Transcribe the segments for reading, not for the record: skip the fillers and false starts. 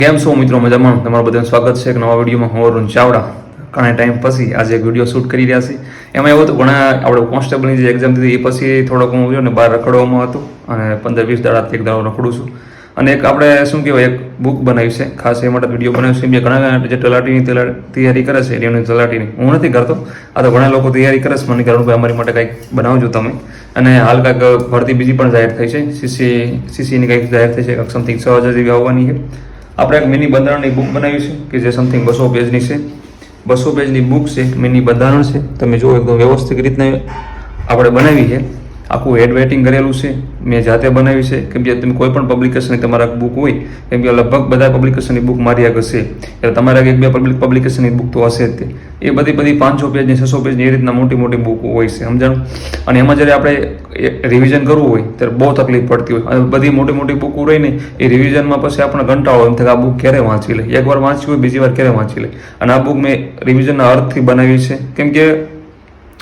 કેમ છો મિત્રો? મજામાં? તમારું બધાનું સ્વાગત છે એક નવા વિડીયોમાં. હું અરુણ ચાવડા. ઘણા ટાઈમ પછી આજે એક વિડીયો શૂટ કરી રહ્યા છે. એમાં એવું હતું, ઘણા આપણે કોન્સ્ટેબલની જે એક્ઝામ દીધી એ પછી થોડોક હું ને બહાર રખડવામાં હતું અને 15-20 દાડાથી એક દાડો રખડું છું. અને એક આપણે શું કહેવાય, એક બુક બનાવી છે, ખાસ એ માટે વિડીયો બનાવ્યો છે. ઘણા જે તલાટીની તૈયારી કરે છે એની તલાટીની હું નથી કરતો. આ તો ઘણા લોકો તૈયારી કરે છે. મને કારણ કે અમારી માટે કંઈક બનાવજો તમે. અને હાલ કાંઈક ભરતી બીજી પણ જાહેર થઈ છે. સીસીની કંઈક જાહેર થઈ છે, સમથિંગ 6000 જેવી આવવાની છે. આપણે એક મિની બંધારણની બુક બનાવી છે કે જે સમથિંગ 200 પેજની છે. 200 પેજની બુક છે, મિની બંધારણ છે. તમે જો એકદમ વ્યવસ્થિત રીતના આપણે બનાવી છે. આખું હેડ રાઇટિંગ કરેલું છે, મેં જાતે બનાવી છે. કેમ કે તમે કોઈ પણ પબ્લિકેશનની તમારા બુક હોય, કેમ કે લગભગ બધા પબ્લિકેશનની બુક મારી આગળ છે, એટલે તમારા એક બે પબ્લિકેશનની બુક તો હશે જ તે. એ બધી 500 પેજની 600 પેજની એ રીતના મોટી મોટી બુક હોય છે, સમજાણું? અને એમાં જ્યારે આપણે રિવિઝન કરવું હોય ત્યારે બહુ તકલીફ પડતી હોય. અને બધી મોટી મોટી બુકો રહીને એ રિવિઝનમાં પછી આપણે કંટાળો એમ થાય આ બુક ક્યારે વાંચી લે. એકવાર વાંચી હોય, બીજી વાર ક્યારે વાંચી લે. અને આ બુક મેં રિવિઝનના અર્થથી બનાવી છે. કેમ કે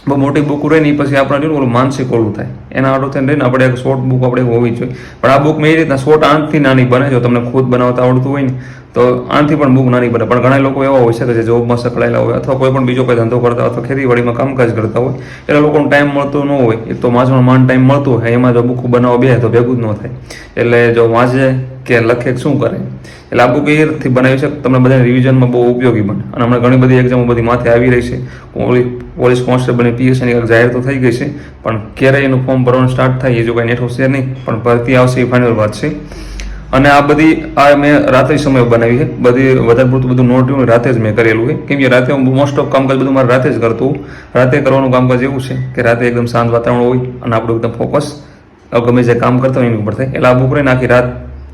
બહુ મોટી બુક રહે ને એ પછી આપણે જોયું ઓલું માનસિક ઓલું થાય. એના આડું થઈને રહીને આપણે એક શોર્ટ બુક આપણે હોવી જોઈએ. પણ આ બુક મેં એ રીતના શોર્ટ આંખથી નાની બને. જો તમને ખુદ બનાવતા આવડતું હોય ને તો આનાથી પણ બુક નાની બને. પણ ઘણા લોકો એવા હોય છે કે જે જોબમાં સંકળાયેલા હોય અથવા કોઈ પણ બીજો કોઈ ધંધો કરતા અથવા ખેતીવાડીમાં કામકાજ કરતા હોય, એટલે લોકોને ટાઈમ મળતો ન હોય. એક તો વાંચવાનો માંડ ટાઈમ મળતો હોય, એમાં જો બુક બનાવવા બે તો ભેગું જ ન થાય. એટલે જો વાંચે કે લખે શું કરે, એટલે આ બુક એ રીતથી બનાવી છે તમને બધાને રિવિઝનમાં બહુ ઉપયોગી બને. અને હમણાં ઘણી બધી એક્ઝામો બધી માથે આવી રહી છે. પોલીસ કોન્સ્ટેબલની પીએસસીની જાહેર તો થઈ ગઈ છે, પણ ક્યારે એનું ફોર્મ ભરવાનું સ્ટાર્ટ થાય એ જો કંઈ નેઠો છે નહીં, પણ ભરતી આવશે એ ફાઇનલ વાત છે. અને આ બધી મેં રાત્રિ સમય બનાવી છે. બધી વધારે પૂરતું બધું નોટ રાતે જ મેં કરેલું છે. કેમ કે રાતે હું મોસ્ટ ઓફ કામકાજ બધું મારે રાતે જ કરતું. રાતે કરવાનું કામકાજ એવું છે કે રાતે એકદમ શાંત વાતાવરણ હોય અને આપણું એકદમ ફોકસ ગમે જે કામ કરતા હોય એની ઉપર થાય. એટલે આ બુક રહીને આખી રાત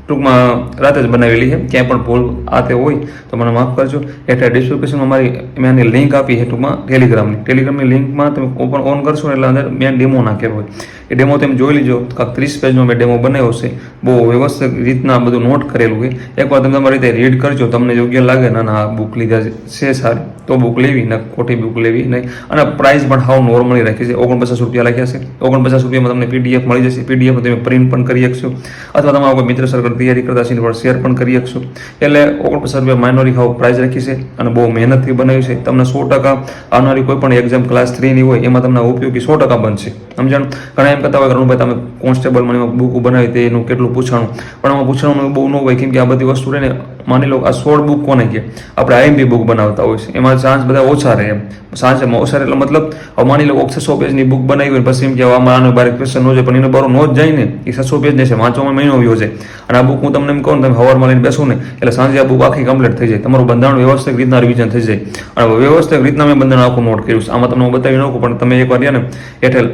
ટૂંકમાં રાતે જ બનાવેલી છે. ક્યાંય પણ ભૂલ આ તે હોય તો મને માફ કરજો. એટલે ડિસ્ક્રિપ્શનમાં મેં આની લિંક આપી છે ટૂંકમાં ટેલિગ્રામની લિંકમાં તમે ઓન કરશો એટલે અંદર મેં ડેમો નાખેલો હોય. એ ડેમો તમે જોઈ લીજો. 30 પેજનો મેં ડેમો બનાવ્યો છે. બહુ વ્યવસ્થિત રીતના બધું નોટ કરેલું છે. એકવાર તમે તમારી રીતે રીડ કરજો, તમને યોગ્ય લાગે ના આ બુક લીધા છે સારી તો બુક લેવી, ને ખોટી બુક લેવી નહીં. અને પ્રાઇસ પણ હાવ નોર્મલી રાખી છે. 49 રૂપિયા લખ્યા છે. 49 રૂપિયામાં તમને પીડીએફ મળી જશે. પીડીએફ તમે પ્રિન્ટ પણ કરી શકશો અથવા તમારા કોઈ મિત્ર સર્કલ તૈયારી કરતા છે પણ શેર પણ કરી શકશો. એટલે 49 રૂપિયા માઇનોરી હાવ પ્રાઇસ રાખી છે અને બહુ મહેનતથી બનાવી છે. તમને 100% આવનારી કોઈ પણ એક્ઝામ ક્લાસ 3ની હોય એમાં તમને ઉપયોગી 100% બનશે, સમજાણું? ઘણા એમ કહેતા હોય કે રણભાઈ તમે કોન્સ્ટેબલમાં એમાં બુક બનાવી તે એનું કેટલું પૂછાણું, પણ આમાં પૂછવાનું બહુ ન હોય. કેમ કે આ બધી વસ્તુ રહીને માની લો આ 16 બુક કોને કહે, આપણે આઈએમપી બુક બનાવતા હોય છે, એમાં ચાન્સ બધા ઓછા રહે. એમ ચાન્સમાં ઓછા રહે એટલે મતલબ હવે માની લો 600 પેજની બુક બનાવી હોય પછી એમ કે આમાં આનો બારે ક્વેશ્ચન ન જાય, પણ એનો બારો ન જ જાય ને. એ 600 પેજ છે, વાંચવામાં મહિનો વ્યો જાય. અને આ બુક હું તમને એમ કહું તમે સવારમાં લઈને બેસો ને એટલે સાંજે આ બુક આખી કમ્પ્લીટ થઈ જાય. તમારું બંધારણ વ્યવસ્થિત રીતના રિવિઝન થઈ જાય. અને વ્યવસ્થિત રીતના મેં બંધારણ આખું નોટ કર્યું છે. આમાં તમને હું બતાવી નાખું, પણ તમે એકવાર ને હેઠળ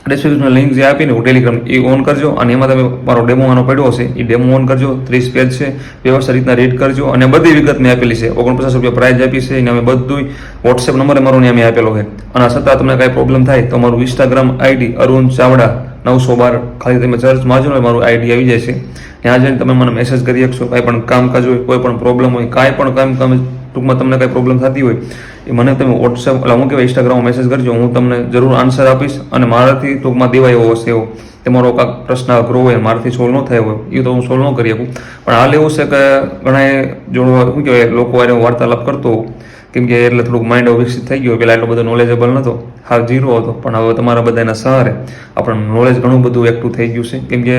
ડિસ્ક્રિપ્શનમાં લિંક જે આપીને ટેલિગ્રામ એ ઓન કરજો અને એમાં તમે મારો ડેમો આનો પડ્યો હશે એ ડેમો ઓન કરજો. 30 પેજ છે, વ્યવસ્થિત રીતના રીડ કરજો. અને બધી વિગત મેં આપેલી છે. 49 રૂપિયા પ્રાઇસ આપી છે એને અમે બધું વોટ્સએપ નંબર મારો ને અમે આપેલો છે. અને છતાં તમને કાંઈ પ્રોબ્લેમ થાય તો મારું ઇન્સ્ટાગ્રામ આઈડી અરુણ ચાવડા 912 ખાલી તમે સર્ચ મારજો ને મારું આઈડી આવી જાય છે. ત્યાં જઈને તમે મને મેસેજ કરી શકશો. કાંઈ પણ કામકાજ હોય, કોઈ પણ પ્રોબ્લેમ હોય, કાંઈ પણ કામ ટૂંકમાં તમને કાંઈ પ્રોબ્લેમ થતી હોય એ મને તમે વોટ્સએપ એટલે હું કહેવાય ઇન્સ્ટાગ્રામમાં મેસેજ કરજો. હું તમને જરૂર આન્સર આપીશ. અને મારાથી ટૂંકમાં દેવાય એવો હશે એવો તમારો કાંઈક પ્રશ્ન અઘરો હોય મારાથી સોલ્વ ન થયો હોય એ તો હું સોલ્વ ન કરી શકું. પણ હાલ એવું છે કે ઘણા જોડવા શું કહેવાય લોકો હારે વાર્તાલાપ કરતો હોઉં. કેમ કે એટલે થોડુંક માઇન્ડ વિકસિત થઈ ગયું. પહેલાં એટલો બધો નોલેજેબલ નહોતો, હાલ ઝીરો હતો. પણ હવે તમારા બધાના સહારે આપણને નોલેજ ઘણું બધું એકઠું થઈ ગયું છે. કેમ કે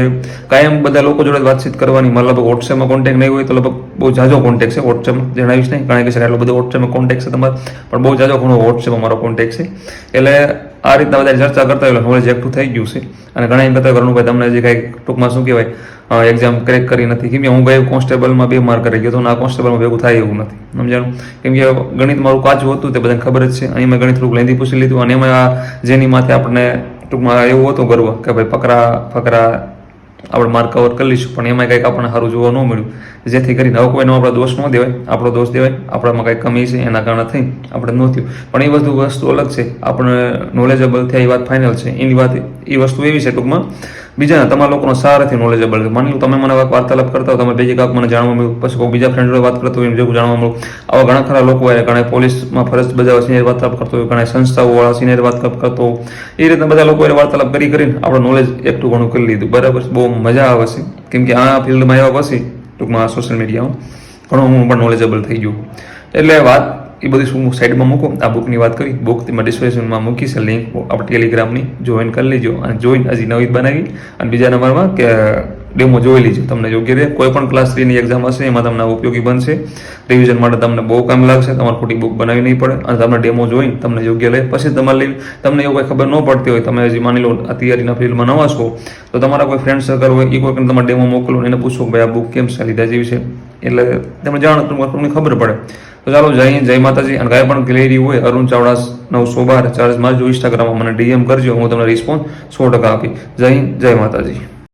કાયમ બધા લોકો જોડે વાતચીત કરવાની મતલબ વોટ્સએપમાં કોન્ટેક્ટ નહીં હોય તો લગભગ બહુ જાજો કોન્ટેક્ટ છે. વોટ્સએપમાં જણાવીશ નહીં, કારણ કે એટલો બધો વોટ્સએપમાં કોન્ટેક્ટ છે તમારે, પણ બહુ જાજો ઘણો વોટ્સએપમાં મારો કોન્ટેક્ટ છે. એટલે આ રીતના બધા ચર્ચા કરતા હોય નોલેજ એકઠું થઈ ગયું છે. અને ઘણા એમ કહેતા કરવાનું ભાઈ તમને જે કાંઈ ટૂંકમાં શું કહેવાય એક્ઝામ ક્રેક કરી નથી. કેમ કે હું ગયો કોન્સ્ટેબલમાં 2 માર્ક કરી ગયો તો આ કોન્સ્ટેબલમાં ભેગું થાય એવું નથી, સમજાણું? કેમ કે ગણિત મારું કાચું હતું તે બધાને ખબર જ છે. અહીં મેં ગણિત થોડુંક લેન્ધી પૂછી લીધું. અને એમાં જેની માથે આપણને ટૂંકમાં એવું હતું ગર્વ કે ભાઈ ફકરા આપણે માર્ક કવર કરી લઈશું, પણ એમાં કંઈક આપણને સારું જોવા ન મળ્યું. જેથી કરીને હવે કોઈનો આપણે દોષ ન દેવાય, આપણો દોષ દેવાય. આપણામાં કંઈક કમી છે એના કારણે થઈ આપણે ન થયું. પણ એ વસ્તુ અલગ છે. આપણે નોલેજેબલ થયા એ વાત ફાઇનલ છે. એની વાત એ વસ્તુ એવી છે ટૂંકમાં બીજાના તમારા લોકોનો સહારાથી નોલેજેબલ છે. માની લો તમે મને વાર્તાલાપ કરતા હો, તમે બીજી કાંક મને જાણવા મળ્યું, પછી કોઈ બીજા ફ્રેન્ડ જોડે વાત કરતો હોય જેવું જાણવા મળ્યું. આવા ઘણા ખરા લોકો હોય. ઘણા પોલીસમાં ફરજ બજાવવા સિનિયર વાર્તાલાપ કરતો હોય, ઘણા સંસ્થાઓવાળા સિનિયર વાર્તાલાપ કરતો હોય. એ રીતના બધા લોકો વાર્તાલાપ કરીને આપણે નોલેજ એકટું ઘણું કરી લીધું. બરાબર, બહુ મજા આવે છે. કેમ કે આ ફિલ્ડમાં આવ્યા પછી ટૂંકમાં સોશિયલ મીડિયામાં ઘણું હું પણ નોલેજેબલ થઈ ગયું. એટલે વાત એ બધી શું સાઈડમાં મૂકો, આ બુકની વાત કરી. બુક તેમાં ડિસ્ક્રિપ્શનમાં મૂકી છે લિંક આપણે ટેલિગ્રામની, જોઈન કરી લેજો. અને જોઈન હજી નવી બનાવી. અને બીજા નંબરમાં કે ડેમો જોઈ લીજો, તમને યોગ્ય રહે. કોઈ પણ ક્લાસ 3ની એક્ઝામ હશે એમાં તમને ઉપયોગી બનશે. રિવિઝન માટે તમને બહુ કામ લાગશે. તમારે ખોટી બુક બનાવી નહીં પડે. અને તમને ડેમો જોઈને તમને યોગ્ય રહે. પછી તમારે લઈ તમને એવું કંઈ ખબર ન પડતી હોય, તમે હજી માની લો આ તૈયારીના ફિલ્ડમાં નવા છો, તો તમારા કોઈ ફ્રેન્ડ સર્કલ હોય એ કોઈ તમારે ડેમો મોકલો, એને પૂછો ભાઈ આ બુક કેમ છે, લીધા જેવી છે, એટલે તમે જાણો તમને ખબર પડે. તો ચાલો, જય માતાજી. અને કાંઈ પણ ક્લેરી હોય અરુણ ચાવડા 912 ચાર્જ મારજો. ઇન્સ્ટાગ્રામમાં મને DM કરજો, હું તમને રિસ્પોન્સ 100% આપી. જય માતાજી.